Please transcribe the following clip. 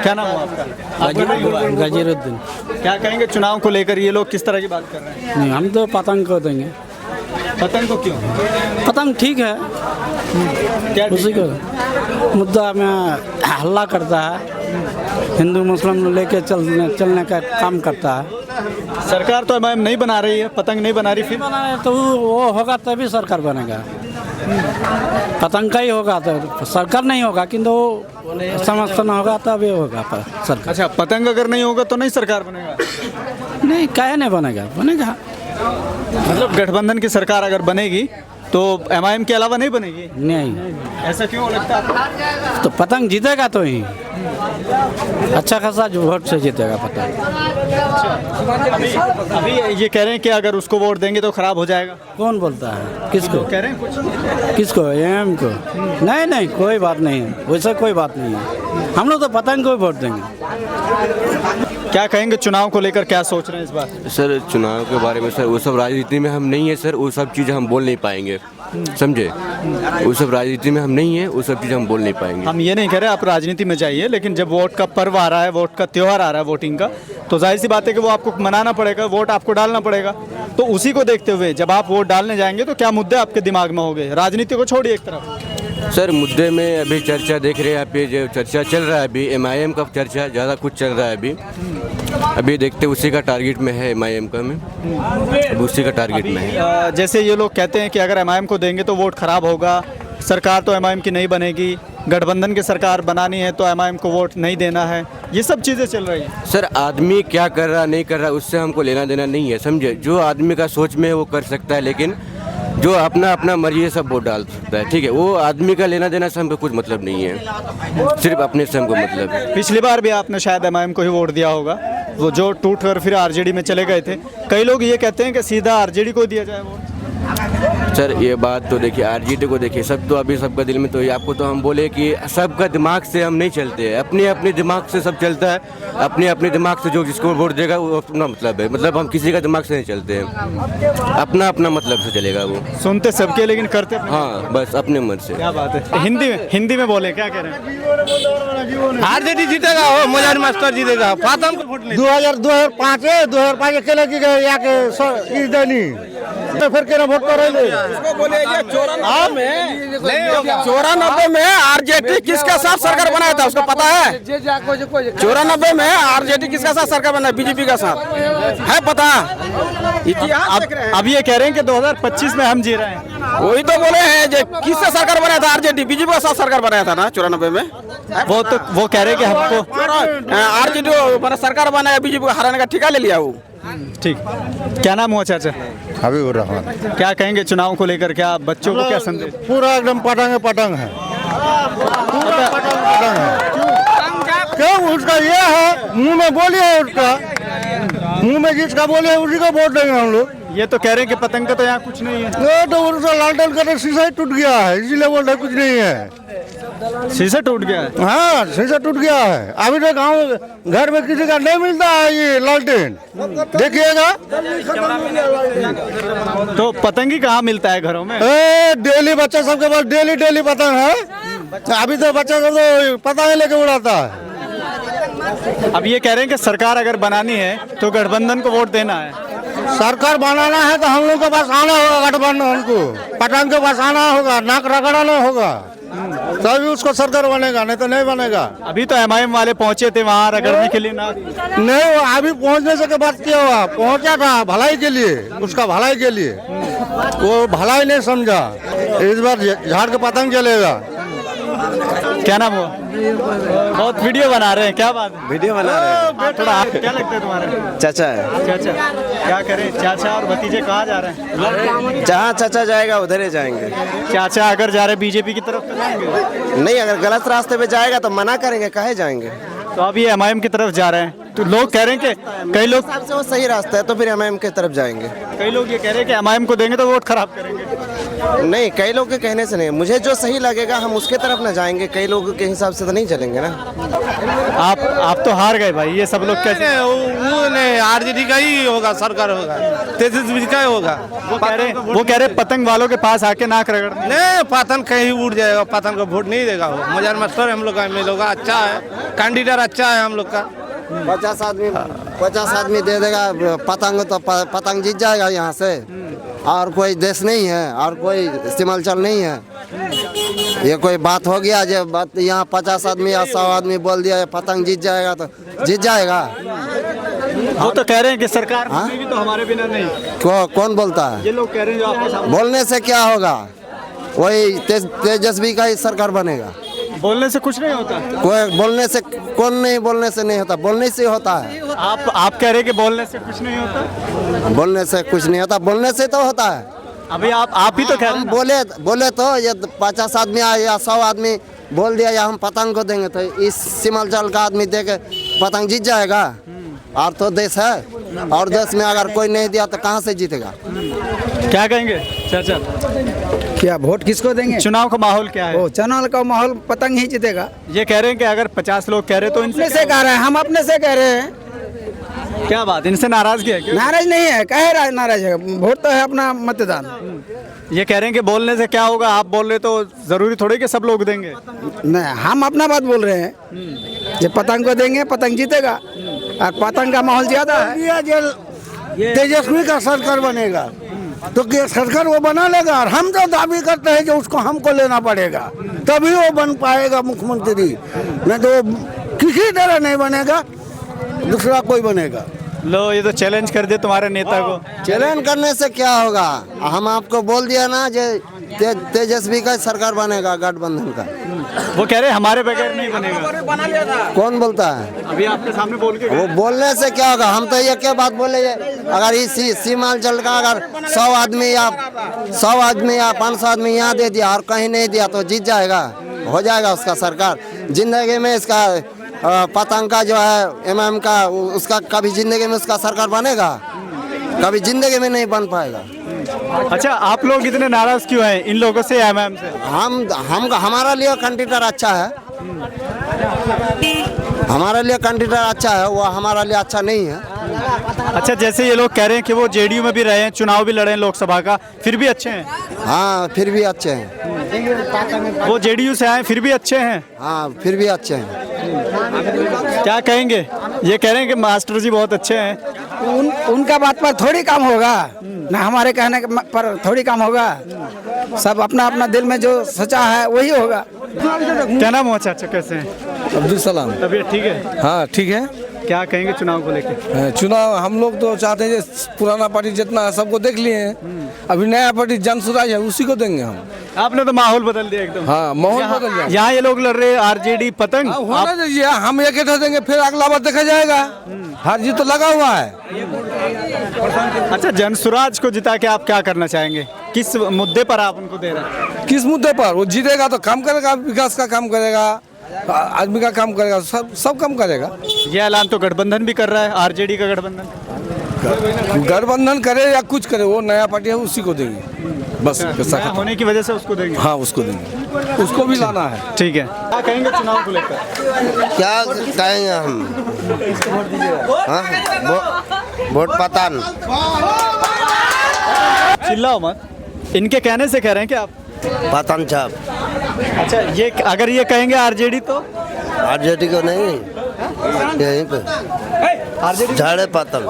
क्या नाम हुआ आपका? गजीरुद्दीन। क्या कहेंगे चुनाव को लेकर, ये लोग किस तरह की बात कर रहे हैं? नहीं, हम तो पतंग को देंगे। पतंग को क्यों? पतंग ठीक है, क्या उसी को मुद्दा में हल्ला करता है, हिंदू मुस्लिम लेके चलने का काम करता है। सरकार तो एमआईएम नहीं बना रही है, पतंग नहीं बना रही, फिर तो वो होगा तभी सरकार बनेगा। पतंग का ही होगा तो सरकार नहीं होगा, किंतु समर्थन होगा तभी होगा सरकार। अच्छा, पतंग अगर नहीं होगा तो नहीं सरकार बनेगा? नहीं, काहे नहीं बनेगा, बनेगा। मतलब गठबंधन की सरकार अगर बनेगी तो एमआईएम के अलावा नहीं बनेगी? नहीं, ऐसा क्यों लगता है आपको? तो पतंग जीतेगा तो ही अच्छा खासा जो वोट से जीतेगा पतंग। अभी ये कह रहे हैं कि अगर उसको वोट देंगे तो खराब हो जाएगा। कौन बोलता है? किसको कह रहे हैं कुछ? किसको? एम को? नहीं नहीं, कोई बात नहीं है, वैसा कोई बात नहीं है। हम लोग तो पतंग को ही वोट देंगे। क्या कहेंगे चुनाव को लेकर, क्या सोच रहे हैं इस बार? सर चुनाव के बारे में सर वो सब राजनीति में हम नहीं है सर, वो सब चीज़ हम बोल नहीं पाएंगे, समझे? वो सब राजनीति में हम नहीं है, वो सब चीज़ हम बोल नहीं पाएंगे। हम ये नहीं कह रहे आप राजनीति में जाइए, लेकिन जब वोट का पर्व आ रहा है, वोट का त्योहार आ रहा है वोटिंग का, तो जाहिर सी बात है कि वो आपको मनाना पड़ेगा, वोट आपको डालना पड़ेगा। तो उसी को देखते हुए जब आप वोट डालने जाएंगे तो क्या मुद्दे आपके दिमाग में होंगे? राजनीति को छोड़िए एक तरफ। सर मुद्दे में अभी चर्चा देख रहे हैं, आप ये जो चर्चा चल रहा है अभी एमआईएम का चर्चा ज़्यादा कुछ चल रहा है अभी देखते उसी का टारगेट में है एमआईएम का, में उसी का टारगेट में है। जैसे ये लोग कहते हैं कि अगर एमआईएम को देंगे तो वोट खराब होगा, सरकार तो एमआईएम की नहीं बनेगी, गठबंधन की सरकार बनानी है तो एमआईएम को वोट नहीं देना है, ये सब चीज़ें चल रही हैं। सर आदमी क्या कर रहा नहीं कर रहा उससे हमको लेना देना नहीं है, समझे? जो आदमी का सोच में है वो कर सकता है, लेकिन जो अपना अपना मर्जी है सब वोट डाल सकता है, ठीक है? वो आदमी का लेना देना से हमको कुछ मतलब नहीं है, सिर्फ अपने से हमको मतलब है। पिछली बार भी आपने शायद एमआईएम को ही वोट दिया होगा, वो जो टूट कर फिर आरजेडी में चले गए थे। कई लोग ये कहते हैं कि सीधा आरजेडी को दिया जाए वोट। सर ये बात तो देखिए, आरजेडी को देखिए, सब तो अभी सबका दिल में तो आपको तो हम बोले कि सबका दिमाग से हम नहीं चलते हैं, अपने अपने दिमाग से सब चलता है, अपने अपने दिमाग से जो जिसको वोट देगा वो अपना मतलब है, मतलब हम किसी का दिमाग से नहीं चलते हैं, अपना अपना मतलब से चलेगा वो। सुनते सबके लेकिन करते हाँ बस अपने मन से। क्या बात है? हिंदी में बोले, क्या कह रहे हैं? आरजेडी जीतेगा, हो मुजाहिद मास्टर जीतेगा। 2005 अकेले की गए या के तो फिर केना वोट कर रहे? उसको बोले कि 94 में आरजेडी किसके साथ सरकार बनाया था, उसको पता है? 94 में आरजेडी किसके साथ सरकार बनाया? बीजेपी का साथ है, पता? अब ये कह रहे हैं कि 2025 में हम जी रहे हैं। वही तो बोले हैं जो किससे सरकार बनाया था? आरजेडी बीजेपी का साथ सरकार बनाया था ना 94 में। वो कह रहे हैं कि हमको आरजेडी सरकार बनाया, बीजेपी को हराने का ठिका ले लिया वो। ठीक। क्या नाम हुआ चाचा? हबीबुर रहमान। क्या कहेंगे चुनाव को लेकर, क्या बच्चों को क्या संदेश? पूरा एकदम पतंग है, पूरा पतंग है। क्यों? उसका ये है, मुंह में बोलिए, उसका मुंह में जिसका बोलिए उसी को वोट देंगे हम लोग। ये तो कह रहे हैं कि पतंग का तो यहाँ कुछ नहीं है। ये तो उनका लालटेन का तो शीशा ही टूट गया है, इसीलिए बोल रहे कुछ नहीं है। शीशा टूट गया है? हाँ, शीशा टूट गया है। अभी तो गाँव घर में किसी का नहीं मिलता है ये लालटेन, देखिएगा। तो पतंग ही कहाँ मिलता है घरों में? डेली बच्चा सबके पास डेली पतंग है। अभी तो बच्चा सब तो पतंग लेके उड़ाता है। अब ये कह रहे हैं कि सरकार अगर बनानी है तो गठबंधन को वोट देना है। सरकार बनाना है तो हम लोग के पास आना होगा, गठबंधन को पतंग के पास आना होगा, नाक रगड़ाना होगा, तभी उसको सरकार बनेगा, नहीं तो नहीं बनेगा। अभी तो एमआईएम वाले पहुंचे थे वहाँ रगड़ने के लिए ना? नहीं, अभी पहुंचने से के बाद क्या हुआ? पहुंचा था भलाई के लिए, उसका भलाई के लिए, वो भलाई नहीं समझा। इस बार झाड़ के पतंग चलेगा। क्या नाम हुआ? बहुत वीडियो बना रहे हैं, क्या बात है? वीडियो बना रहे हैं। थोड़ा क्या लगता है तुम्हारे? चाचा है। चाचा क्या करें? चाचा और भतीजे कहाँ जा रहे हैं? जहाँ चाचा जाएगा उधर ही जाएंगे। चाचा अगर जा रहे बीजेपी की तरफ तो जाएंगे? नहीं, अगर गलत रास्ते पे जाएगा तो मना करेंगे, काहे जाएंगे? तो अब ये एमआईएम की तरफ जा रहे हैं, तो लोग कह रहे हैं कि कई लोग वो सही रास्ता है तो फिर एमआईएम की तरफ जाएंगे। कई लोग ये कह रहे हैं कि एमआईएम को देंगे तो वोट खराब करेंगे। नहीं, कई लोग के कहने से नहीं, मुझे जो सही लगेगा हम उसके तरफ ना जाएंगे, कई लोगों के हिसाब से तो नहीं चलेंगे ना। आप तो हार गए भाई, ये सब लोग कैसे? वो नहीं, आरजेडी का ही होगा, सरकार होगा, तेजस्वी का ही होगा। वो कह रहे पतंग वालों के पास आके नाक रगड़। नहीं, पतंग कहीं उड़ जाएगा, पतंग को वोट नहीं देगा वो। मजार मास्टर हम लोग का मिलोगा, अच्छा है, कैंडिडेट अच्छा है हम लोग का। 50 आदमी दे देगा पतंग, तो पतंग जीत जाएगा यहाँ से। और कोई देश नहीं है और कोई सीमांचल नहीं है, ये कोई बात हो गया? जो बात यहाँ 50 आदमी या 100 आदमी बोल दिया पतंग जीत जाएगा तो जीत जाएगा। वो तो कह रहे हैं कि सरकार में भी तो हमारे बिना नहीं। कौन बोलता है? ये लोग कह रहे हैं जो आपके सामने। बोलने से क्या होगा? वही तेजस्वी का ही सरकार बनेगा। बोलने से कुछ नहीं होता। कोई बोलने से, कौन नहीं बोलने से नहीं होता, बोलने से होता है। आप कह रहे हैं कि बोलने से कुछ नहीं होता। बोलने से कुछ नहीं होता, बोलने से तो होता है। अभी आप ही तो कह रहे हैं। बोले तो ये 50 आदमी या 100 आदमी बोल दिया या हम पतंग को देंगे, तो इस सीमांचल का आदमी दे के पतंग जीत जाएगा। और तो देश है, और देश में अगर कोई नहीं दिया तो कहाँ से जीतेगा? क्या कहेंगे चाचा? क्या वोट किसको देंगे? चुनाव का माहौल क्या है? ओ, चुनाव का माहौल पतंग ही जीतेगा। ये कह रहे हैं कि अगर 50 लोग कह रहे तो अपने से कह रहे हैं, हम अपने से कह रहे हैं। क्या बात, इनसे नाराजगी है क्या? नाराज नहीं है, कहे नाराज है, वोट तो है अपना मतदान। ये कह रहे हैं कि बोलने से क्या होगा, आप बोल रहे तो जरूरी थोड़ी कि सब लोग देंगे। नहीं, हम अपना बात बोल रहे हैं, जो पतंग को देंगे पतंग जीतेगा। और पतंग का माहौल ज्यादा है। तेजस्वी का सरकार बनेगा तो क्या सरकार वो बना लेगा? और हम तो दावी करते हैं कि उसको हमको लेना पड़ेगा, तभी वो बन पाएगा मुख्यमंत्री, नहीं तो किसी तरह नहीं बनेगा, दूसरा कोई बनेगा। लो, ये तो चैलेंज कर दे तुम्हारे नेता को। चैलेंज करने से क्या होगा? हम आपको बोल दिया ना, तेजस्वी का सरकार बनेगा, गठबंधन का। वो कह रहे हैं हमारे बगैर नहीं बनेगा। कौन बोलता है? अभी आपके सामने बोल के वो बोलने से क्या होगा? हम तो ये क्या बात बोले, अगर इस सीमांचल का अगर 100 आदमी या 500 आदमी यहाँ दे दिया और कहीं नहीं दिया तो जीत जाएगा, हो जाएगा उसका सरकार। जिंदगी में इसका पतंग का जो है MM का, उसका कभी जिंदगी में उसका सरकार बनेगा? कभी जिंदगी में नहीं बन पाएगा। अच्छा, आप लोग इतने नाराज क्यों हैं इन लोगों से, MM से? हमारा लिए कैंडिडेट अच्छा है, हमारे लिए कैंडिडेट अच्छा है, वो हमारा लिए अच्छा नहीं है। अच्छा, जैसे ये लोग कह रहे हैं कि वो JDU में भी रहे हैं, चुनाव भी लड़े हैं लोकसभा का, फिर भी अच्छे हैं। हाँ, फिर भी अच्छे हैं। वो JDU से आए फिर भी अच्छे हैं। हाँ, फिर भी अच्छे हैं। क्या कहेंगे? ये कह रहे हैं कि मास्टर जी बहुत अच्छे हैं। उनका बात पर थोड़ी काम होगा ना, हमारे कहने पर थोड़ी काम होगा। सब अपना अपना दिल में जो सोचा है वही होगा। क्या नाम हुआ चाचा, कैसे हैं? अब्दुल सलाम। तबीयत ठीक है? हाँ ठीक है। क्या कहेंगे चुनाव को लेकर? चुनाव हम लोग तो चाहते हैं पुराना पार्टी जितना है सबको देख लिए हैं, अभी नया पार्टी जन सुराज है उसी को देंगे हम। आपने तो माहौल बदल दिया एकदम। हाँ, माहौल बदल जाए। यहाँ ये लोग लड़ रहे हैं RJD पतंग। होना चाहिए, हम एक देंगे, फिर अगला बार देखा जाएगा। हार जीत तो लगा हुआ है। अच्छा, जनसुराज को जिता के आप क्या करना चाहेंगे? किस मुद्दे पर आप उनको दे रहे हैं? किस मुद्दे पर? वो जीतेगा तो काम करेगा, विकास का काम करेगा, आदमी का काम करेगा, सब काम करेगा। ये ऐलान तो गठबंधन भी कर रहा है, RJD का गठबंधन। गठबंधन करे या कुछ करे, वो नया पार्टी है उसी को देंगे बस। नया होने की वजह से उसको देंगे। हाँ, उसको देंगे, उसको भी लाना है। ठीक है, क्या कहेंगे चुनाव को लेकर? क्या कहेंगे हम? वोट पतन। चिल्लाओ मत, इनके कहने से कह रहे हैं कि आप पतन छाप। अच्छा, ये अगर ये कहेंगे RJD तो? RJD को नहीं, यहीं पे RJD झाड़े पतन।